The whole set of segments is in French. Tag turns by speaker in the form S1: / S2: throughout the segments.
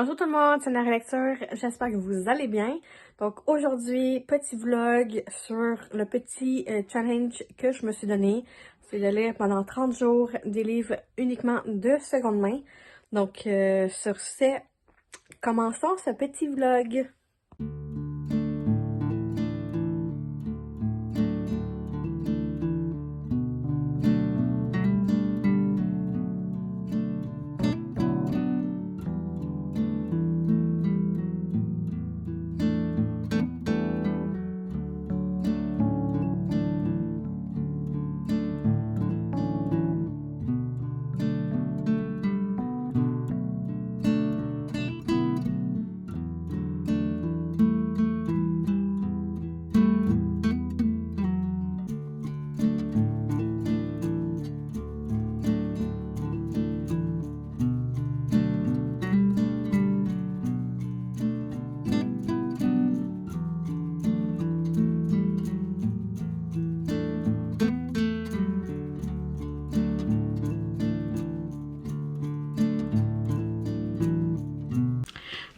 S1: Bonjour tout le monde, c'est Nara Lecture, j'espère que vous allez bien. Donc aujourd'hui, petit vlog sur le petit challenge que je me suis donné. C'est de lire pendant 30 jours des livres uniquement de seconde main. Donc sur ce, commençons ce petit vlog.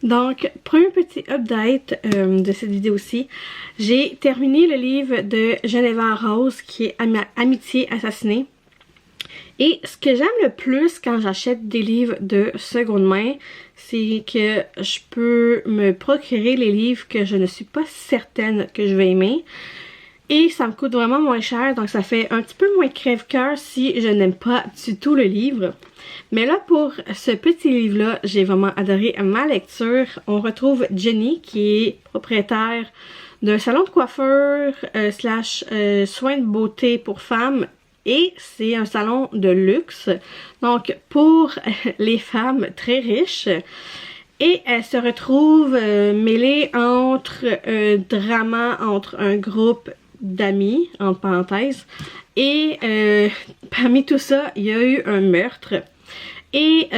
S1: Donc, premier petit update de cette vidéo-ci. J'ai terminé le livre de Geneva Rose qui est Amitié assassinée. Et ce que j'aime le plus quand j'achète des livres de seconde main, c'est que je peux me procurer les livres que je ne suis pas certaine que je vais aimer. Et ça me coûte vraiment moins cher, donc ça fait un petit peu moins crève-cœur si je n'aime pas du tout le livre. Mais là, pour ce petit livre-là, j'ai vraiment adoré ma lecture. On retrouve Jenny, qui est propriétaire d'un salon de coiffeur slash soins de beauté pour femmes. Et c'est un salon de luxe, donc pour les femmes très riches. Et elle se retrouve mêlée entre un drama entre un groupe d'amis, entre parenthèses. Et parmi tout ça, il y a eu un meurtre. Et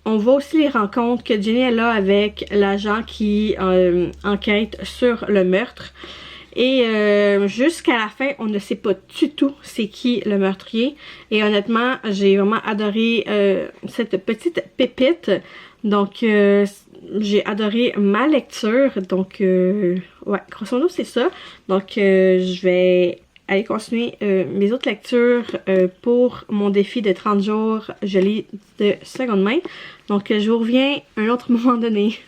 S1: on voit aussi les rencontres que Jenny elle a avec l'agent qui enquête sur le meurtre. Et jusqu'à la fin, on ne sait pas du tout c'est qui le meurtrier. Et honnêtement, j'ai vraiment adoré cette petite pépite. Donc, j'ai adoré ma lecture. Donc, ouais, grosso modo, c'est ça. Donc, je vais aller continuer mes autres lectures pour mon défi de 30 jours. Je lis de seconde main. Donc, je vous reviens à un autre moment donné.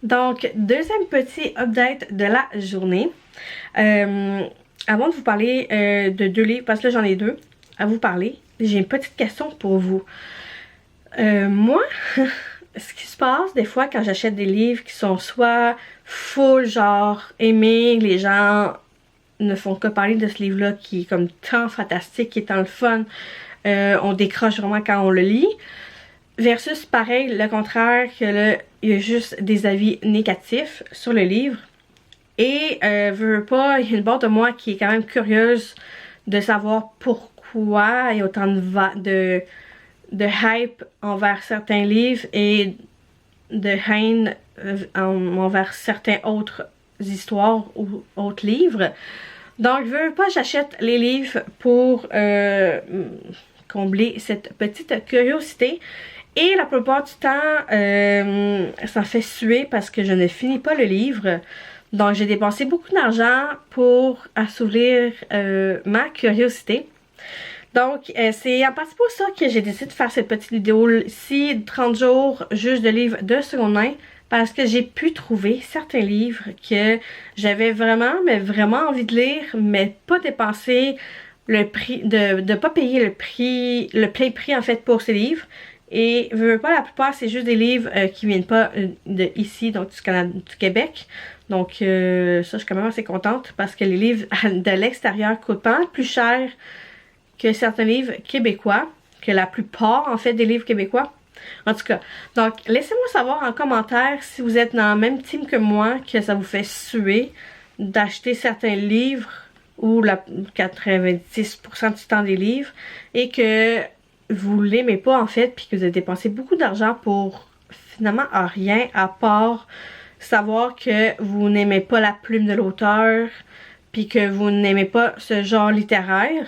S1: Donc, deuxième petit update de la journée. Avant de vous parler de deux livres, parce que là j'en ai deux à vous parler, j'ai une petite question pour vous. Moi, ce qui se passe des fois quand j'achète des livres qui sont soit full genre aimés, les gens ne font que parler de ce livre-là qui est comme tant fantastique, qui est tant le fun, on décroche vraiment quand on le lit. Versus pareil, le contraire, que là, il y a juste des avis négatifs sur le livre. Et veux pas, il y a une part de moi qui est quand même curieuse de savoir pourquoi il y a autant de hype envers certains livres et de haine envers certaines autres histoires ou autres livres. Donc, veux pas, j'achète les livres pour combler cette petite curiosité. Et la plupart du temps, ça me fait suer parce que je ne finis pas le livre. Donc, j'ai dépensé beaucoup d'argent pour assouvir ma curiosité. Donc, c'est en partie pour ça que j'ai décidé de faire cette petite vidéo ici, 30 jours, juste de livres de seconde main. parce que j'ai pu trouver certains livres que j'avais vraiment, mais vraiment envie de lire, mais pas dépenser le prix, de pas payer le plein prix en fait pour ces livres. Et veux pas, la plupart c'est juste des livres qui viennent pas de ici, donc du Canada, du Québec. Donc ça je suis quand même assez contente parce que les livres de l'extérieur coûtent pas mal plus cher que certains livres québécois, que la plupart en fait des livres québécois. En tout cas, donc laissez-moi savoir en commentaire si vous êtes dans le même team que moi, que ça vous fait suer d'acheter certains livres ou la 90% du temps des livres et que vous l'aimez pas en fait, puis que vous avez dépensé beaucoup d'argent pour finalement rien à part savoir que vous n'aimez pas la plume de l'auteur, puis que vous n'aimez pas ce genre littéraire,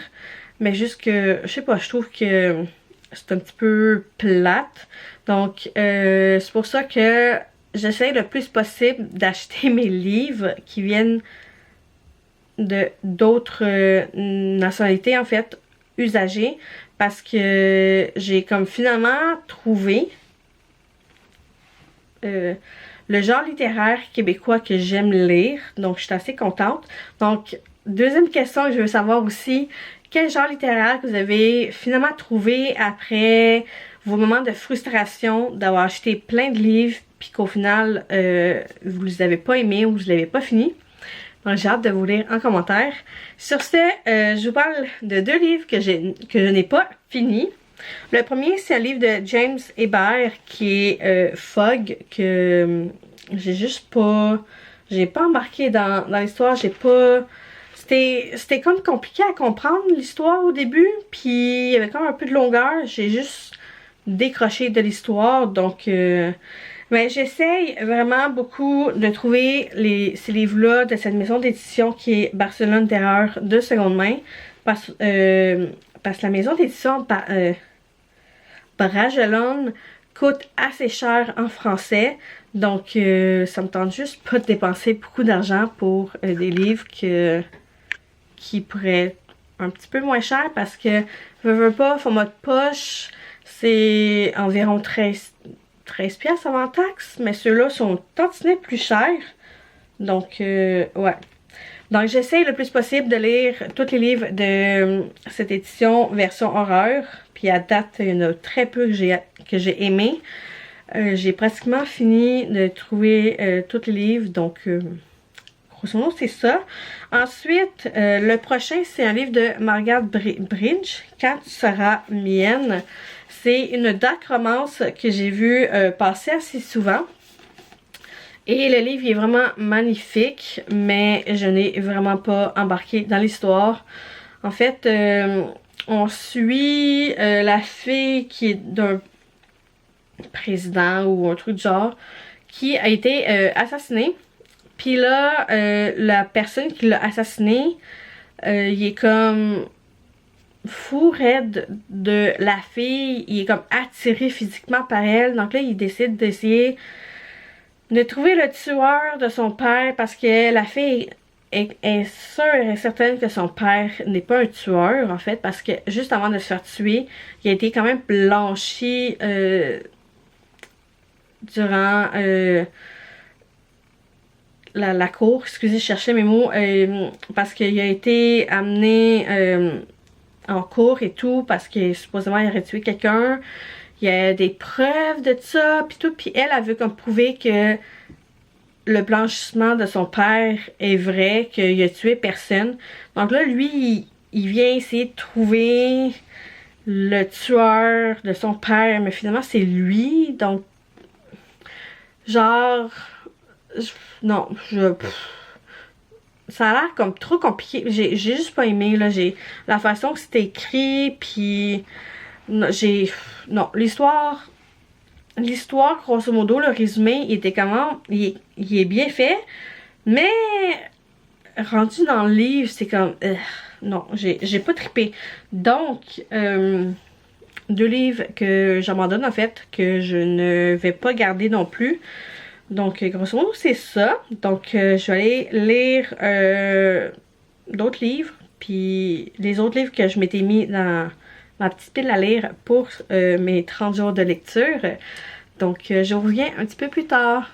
S1: mais juste que, je sais pas, je trouve que c'est un petit peu plate. Donc, c'est pour ça que j'essaie le plus possible d'acheter mes livres qui viennent de d'autres nationalités, en fait, usagées, parce que j'ai comme finalement trouvé le genre littéraire québécois que j'aime lire, donc je suis assez contente. Donc, deuxième question que je veux savoir aussi, quel genre littéraire que vous avez finalement trouvé après vos moments de frustration d'avoir acheté plein de livres puis qu'au final vous les avez pas aimés ou vous les avez pas finis. Donc j'ai hâte de vous lire en commentaire. Sur ce, je vous parle de deux livres que je n'ai pas finis. Le premier, c'est un livre de James Hebert qui est Fog, que j'ai juste pas... J'ai pas embarqué dans l'histoire, j'ai pas... C'était comme compliqué à comprendre l'histoire au début, puis il y avait comme un peu de longueur, j'ai juste décroché de l'histoire, donc... mais j'essaye vraiment beaucoup de trouver ces livres-là de cette maison d'édition qui est Barcelone Terreur de seconde main, parce que la maison d'édition Bragelonne coûte assez cher en français, donc ça me tente juste pas de dépenser beaucoup d'argent pour des livres qui pourraient être un petit peu moins cher, parce que veux pas, format de poche, c'est environ 13 piastres avant taxe, mais ceux-là sont tantinets plus chers, donc ouais. Donc j'essaye le plus possible de lire tous les livres de cette édition version horreur. Puis à date, il y en a très peu que j'ai aimé. J'ai pratiquement fini de trouver tous les livres. Donc grosso modo c'est ça. Ensuite, le prochain c'est un livre de Margaret Bridge, Quand tu seras mienne. C'est une dark romance que j'ai vu passer assez souvent. Et le livre est vraiment magnifique, mais je n'ai vraiment pas embarqué dans l'histoire. En fait, on suit la fille qui est d'un président ou un truc du genre, qui a été assassinée. Puis là, la personne qui l'a assassinée, il est comme fou raide de la fille. Il est comme attiré physiquement par elle. Donc là, il décide d'essayer de trouver le tueur de son père, parce que la fille est sûre et certaine que son père n'est pas un tueur en fait, parce que juste avant de se faire tuer, il a été quand même blanchi durant la cour, excusez, je cherchais mes mots, parce qu'il a été amené en cour et tout, parce que supposément il aurait tué quelqu'un. Il y a des preuves de ça, puis tout. Puis elle veut comme prouver que le blanchissement de son père est vrai, qu'il a tué personne. Donc là, lui, il vient essayer de trouver le tueur de son père, mais finalement, c'est lui. Donc, genre... non, ça a l'air comme trop compliqué. J'ai juste pas aimé, là. La façon que c'était écrit, puis... Non, l'histoire, grosso modo, le résumé, il était comment... Il est bien fait, mais rendu dans le livre, c'est comme... non, j'ai pas trippé. Donc, deux livres que j'abandonne, en fait, que je ne vais pas garder non plus. Donc, grosso modo, c'est ça. Donc, je vais aller lire d'autres livres, puis les autres livres que je m'étais mis dans ma petite pile à lire pour mes 30 jours de lecture. Donc, je reviens un petit peu plus tard.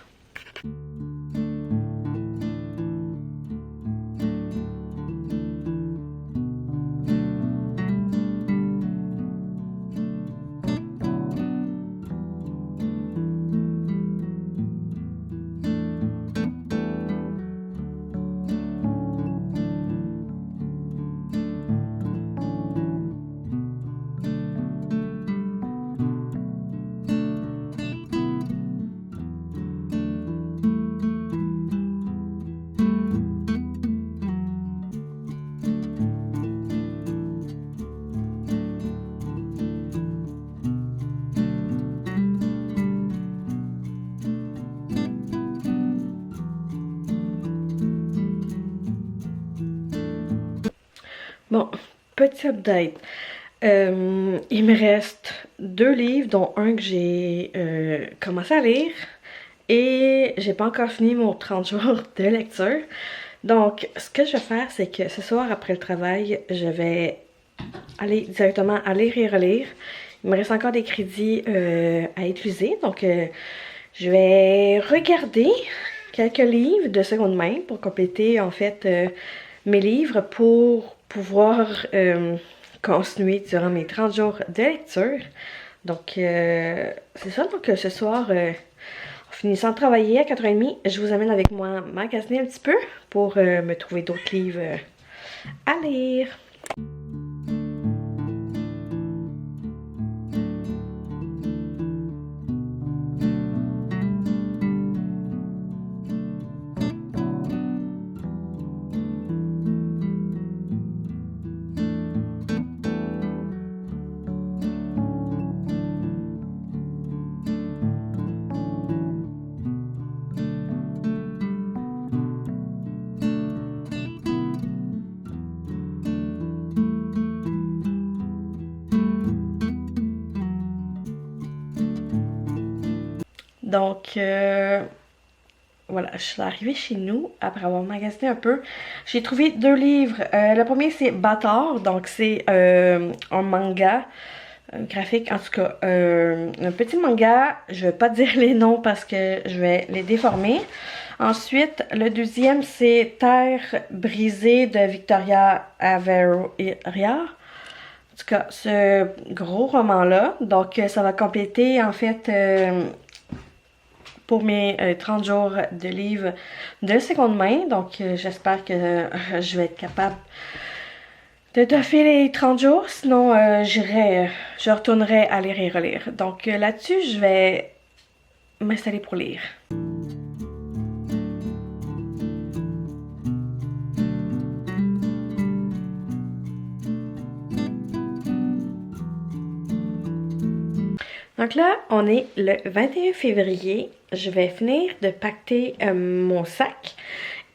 S1: Bon, petit update. Il me reste 2 livres, dont un que j'ai commencé à lire. Et j'ai pas encore fini mon 30 jours de lecture. Donc, ce que je vais faire, c'est que ce soir, après le travail, je vais aller directement à lire et relire. Il me reste encore des crédits à utiliser. Donc, je vais regarder quelques livres de seconde main pour compléter, en fait, mes livres pour pouvoir continuer durant mes 30 jours de lecture. Donc, c'est ça. Donc, ce soir, en finissant de travailler à 4h30, je vous amène avec moi magasiner un petit peu pour me trouver d'autres livres à lire. Donc, voilà, je suis arrivée chez nous après avoir magasiné un peu. J'ai trouvé 2 livres. Le premier, c'est Bâtard, donc c'est un manga graphique, en tout cas, un petit manga. Je vais pas dire les noms parce que je vais les déformer. Ensuite, le deuxième, c'est Terre brisée de Victoria Averia. En tout cas, ce gros roman-là. Donc, ça va compléter, en fait, pour mes 30 jours de livres de seconde main. Donc, j'espère que je vais être capable de toffer les 30 jours. Sinon, je retournerai à lire et relire. Donc, là-dessus, je vais m'installer pour lire. Donc là, on est le 21 février. Je vais finir de pacter mon sac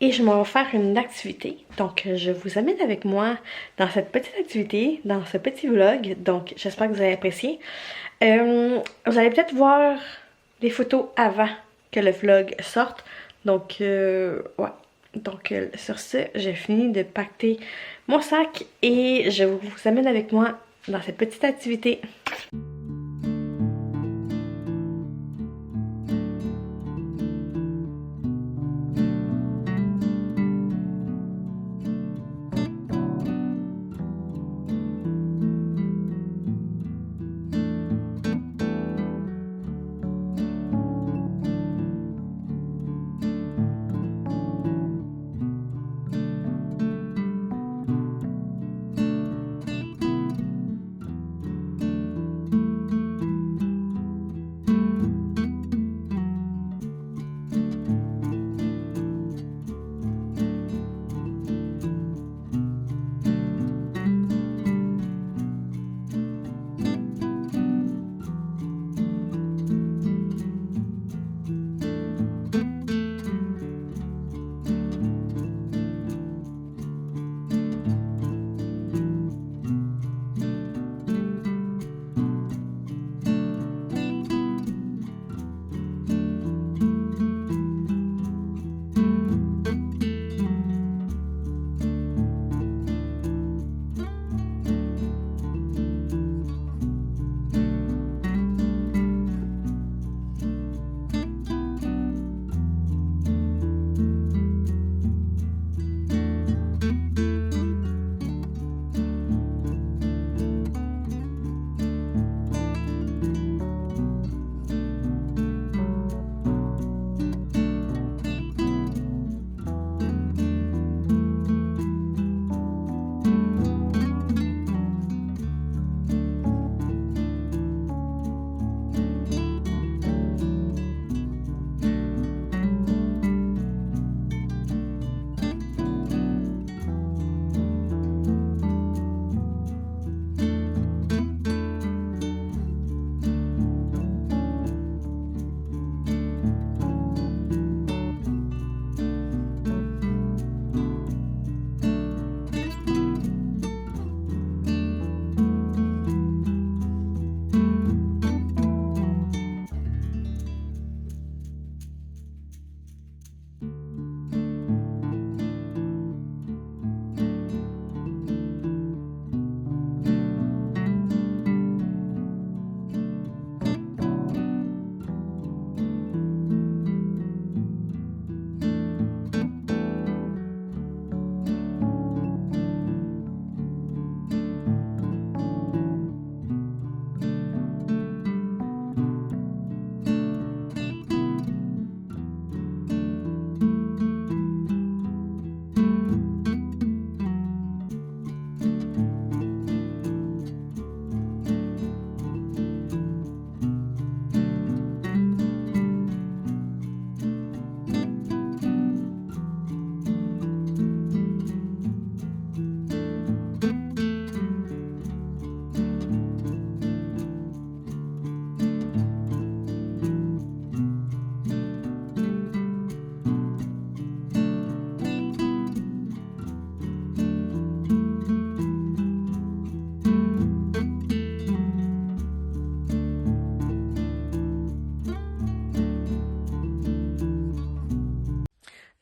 S1: et je m'en vais faire une activité. Donc, je vous amène avec moi dans cette petite activité, dans ce petit vlog. Donc, j'espère que vous allez apprécier. Vous allez peut-être voir les photos avant que le vlog sorte. Donc, ouais. Donc, sur ce, j'ai fini de pacter mon sac et je vous amène avec moi dans cette petite activité.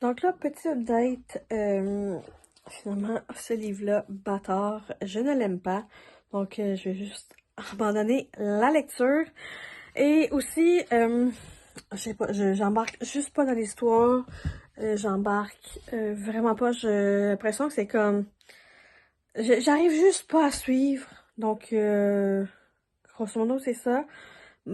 S1: Donc là, petit update, finalement, ce livre-là, bâtard, je ne l'aime pas. Donc, je vais juste abandonner la lecture. Et aussi, je sais pas, j'embarque juste pas dans l'histoire. J'embarque vraiment pas. J'ai l'impression que c'est comme... J'arrive juste pas à suivre. Donc, grosso modo, c'est ça.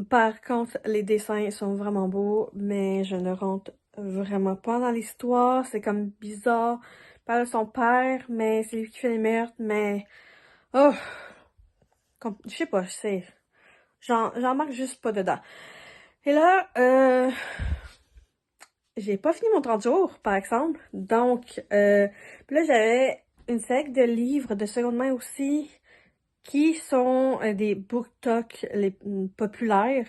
S1: Par contre, les dessins sont vraiment beaux, mais je ne rentre vraiment pas dans l'histoire. C'est comme bizarre. Il parle de son père, mais c'est lui qui fait les meurtres, mais... Oh! Je sais pas, c'est... J'embarque juste pas dedans. Et là, j'ai pas fini mon 30 jours, par exemple. Donc, puis là, j'avais une série de livres de seconde main aussi, qui sont des BookTok les populaires.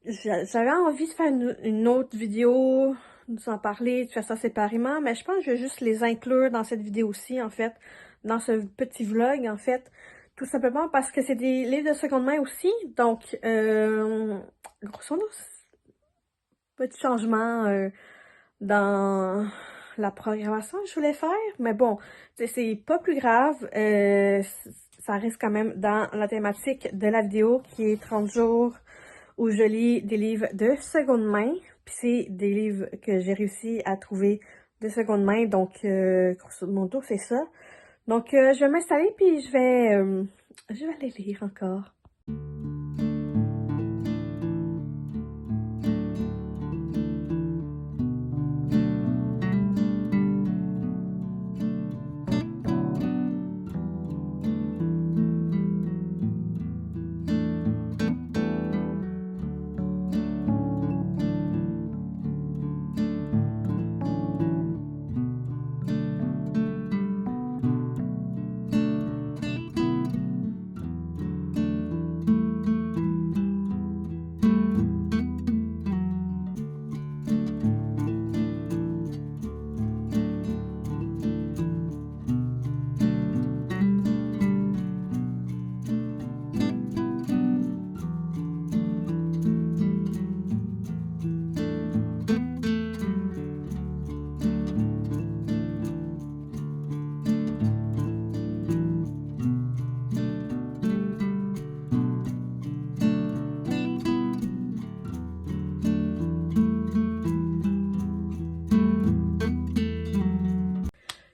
S1: J'avais envie de faire une autre vidéo, de s'en parler, de faire ça séparément, mais je pense que je vais juste les inclure dans cette vidéo-ci, en fait, dans ce petit vlog, en fait, tout simplement parce que c'est des livres de seconde main aussi, donc, grosso modo, petit changement dans la programmation que je voulais faire, mais bon, c'est pas plus grave, ça reste quand même dans la thématique de la vidéo qui est 30 jours où je lis des livres de seconde main, puis c'est des livres que j'ai réussi à trouver de seconde main, donc grosso modo c'est ça. Donc je vais m'installer puis je vais aller lire encore.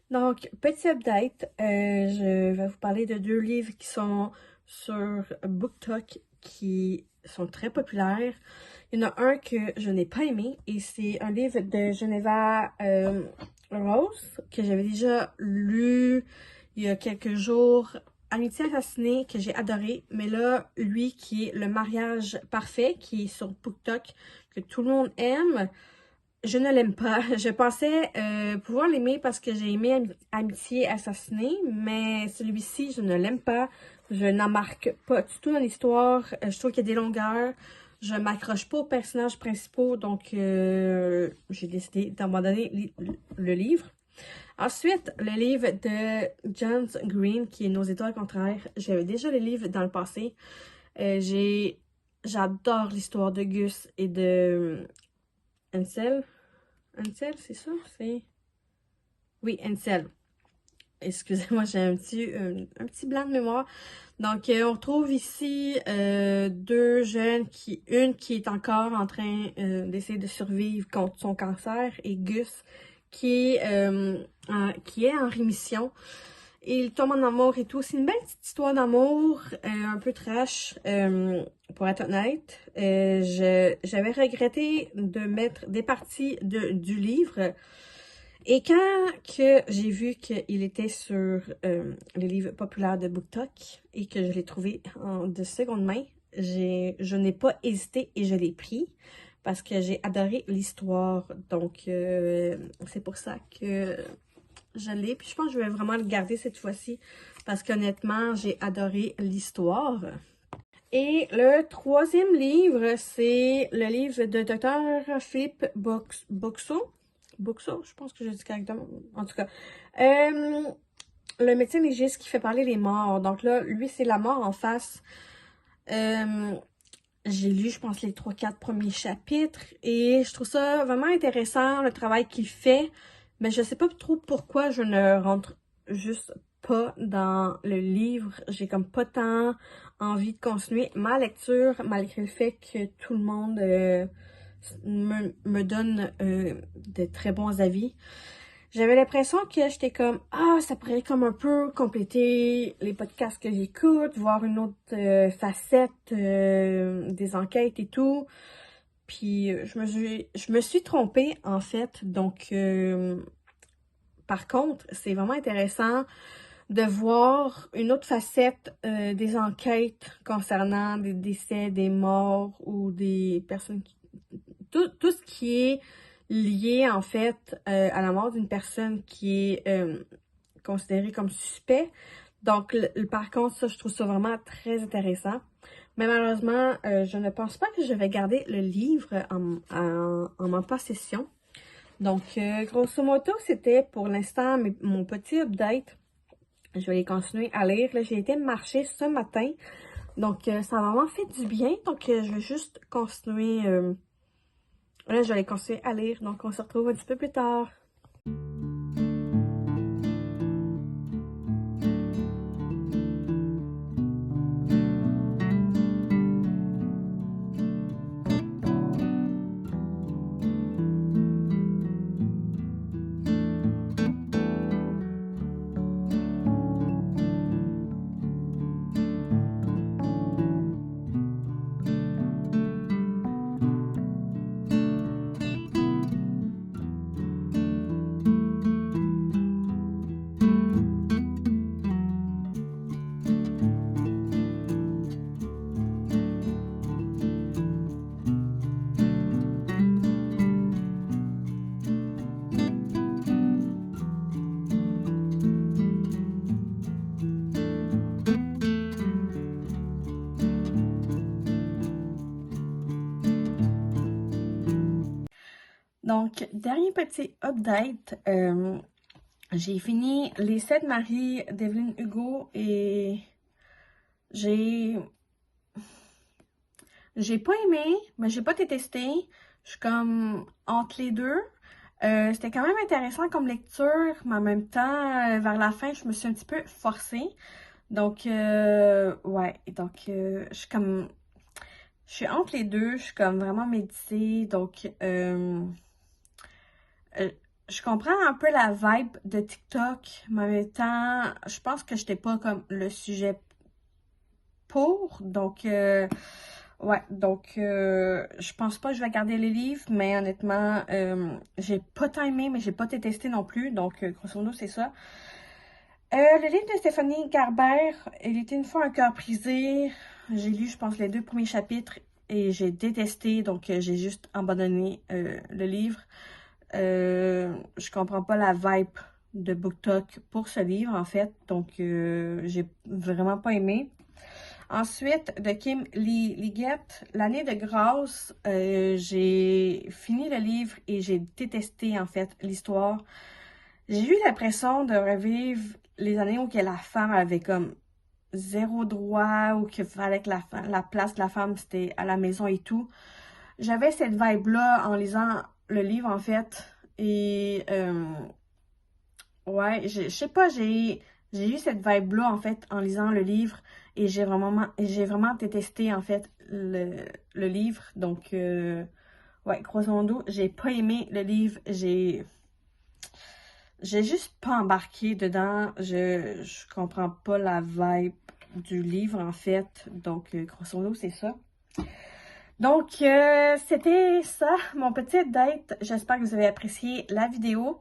S1: Donc, petit update, je vais vous parler de deux livres qui sont sur BookTok qui sont très populaires. Il y en a un que je n'ai pas aimé et c'est un livre de Geneva Rose que j'avais déjà lu il y a quelques jours. Amitié assassinée que j'ai adoré, mais là, lui qui est Le mariage parfait, qui est sur BookTok, que tout le monde aime, je ne l'aime pas. Je pensais pouvoir l'aimer parce que j'ai aimé Amitié assassinée, mais celui-ci, je ne l'aime pas. Je n'embarque pas du tout dans l'histoire. Je trouve qu'il y a des longueurs. Je m'accroche pas aux personnages principaux, donc j'ai décidé d'abandonner le livre. Ensuite, le livre de John Green, qui est Nos étoiles contraires. J'avais déjà le livre dans le passé. J'adore l'histoire de Gus et de Ansel. Ansel, c'est ça? C'est... Oui, Ansel. Excusez-moi, j'ai un petit blanc de mémoire. Donc, on retrouve ici deux jeunes, une qui est encore en train d'essayer de survivre contre son cancer, et Gus qui est en rémission. Et il tombe en amour et tout. C'est une belle petite histoire d'amour, un peu trash, pour être honnête. J'avais regretté de mettre des parties du livre. Et quand que j'ai vu qu'il était sur les livres populaires de BookTok et que je l'ai trouvé de seconde main, je n'ai pas hésité et je l'ai pris parce que j'ai adoré l'histoire. Donc, c'est pour ça que je l'ai. Puis je pense que je vais vraiment le garder cette fois-ci parce qu'honnêtement, j'ai adoré l'histoire. Et le troisième livre, c'est le livre de Dr. Philippe Boxeau. Boxeau, je pense que j'ai dit correctement. En tout cas, le médecin légiste qui fait parler les morts. Donc là, lui, c'est la mort en face. J'ai lu, je pense, les 3-4 premiers chapitres et je trouve ça vraiment intéressant, le travail qu'il fait. Mais je sais pas trop pourquoi je ne rentre juste pas dans le livre. J'ai comme pas tant envie de continuer ma lecture, malgré le fait que tout le monde me donne de très bons avis. J'avais l'impression que j'étais comme, ah, ça pourrait comme un peu compléter les podcasts que j'écoute, voir une autre facette des enquêtes et tout. Puis je me suis trompée en fait. Donc, par contre, c'est vraiment intéressant de voir une autre facette des enquêtes concernant des décès, des morts ou des personnes tout ce qui est lié en fait à la mort d'une personne qui est considérée comme suspect. Donc, par contre, ça, je trouve ça vraiment très intéressant. Mais malheureusement, je ne pense pas que je vais garder le livre en ma possession. Donc, grosso modo, c'était pour l'instant mon petit update. Je vais les continuer à lire. Là, j'ai été marcher ce matin. Donc, ça m'a vraiment fait du bien. Donc, je vais juste continuer. Là, je vais les continuer à lire. Donc, on se retrouve un petit peu plus tard. Donc, dernier petit update. J'ai fini Les 7 maris d'Evelyn Hugo et j'ai pas aimé, mais j'ai pas détesté. Je suis comme entre les deux. C'était quand même intéressant comme lecture, mais en même temps, vers la fin, je me suis un petit peu forcée. Donc, ouais, donc je suis comme... Je suis entre les deux, je suis comme vraiment méditée, donc... je comprends un peu la vibe de TikTok, mais en même temps, je pense que j'étais pas comme le sujet pour. Donc, ouais, donc je pense pas que je vais garder les livres, mais honnêtement, j'ai pas tant aimé, mais j'ai pas détesté non plus. Donc, grosso modo, c'est ça. Le livre de Stéphanie Garber, Il était une fois un cœur brisé. J'ai lu, je pense, les 2 premiers chapitres et j'ai détesté, donc j'ai juste abandonné le livre. Je comprends pas la vibe de BookTok pour ce livre, en fait. Donc, j'ai vraiment pas aimé. Ensuite, de Kim Liggett, L'année de grâce, j'ai fini le livre et j'ai détesté, en fait, l'histoire. J'ai eu l'impression de revivre les années où que la femme avait comme zéro droit, ou qu'il fallait que la place de la femme, c'était à la maison et tout. J'avais cette vibe-là en lisant le livre, en fait. Et, ouais, je sais pas, j'ai eu cette vibe-là, en fait, en lisant le livre. Et j'ai vraiment détesté, en fait, le livre. Donc, ouais, grosso modo, j'ai pas aimé le livre. J'ai juste pas embarqué dedans. Je comprends pas la vibe du livre, en fait. Donc, grosso modo, c'est ça. Donc, c'était ça, mon petit update. J'espère que vous avez apprécié la vidéo,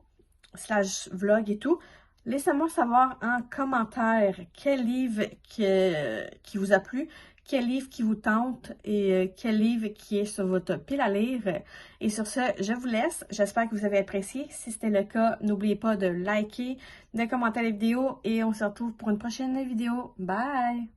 S1: / vlog et tout. Laissez-moi savoir en commentaire quel livre qui vous a plu, quel livre qui vous tente et quel livre qui est sur votre pile à lire. Et sur ce, je vous laisse. J'espère que vous avez apprécié. Si c'était le cas, n'oubliez pas de liker, de commenter la vidéo et on se retrouve pour une prochaine vidéo. Bye!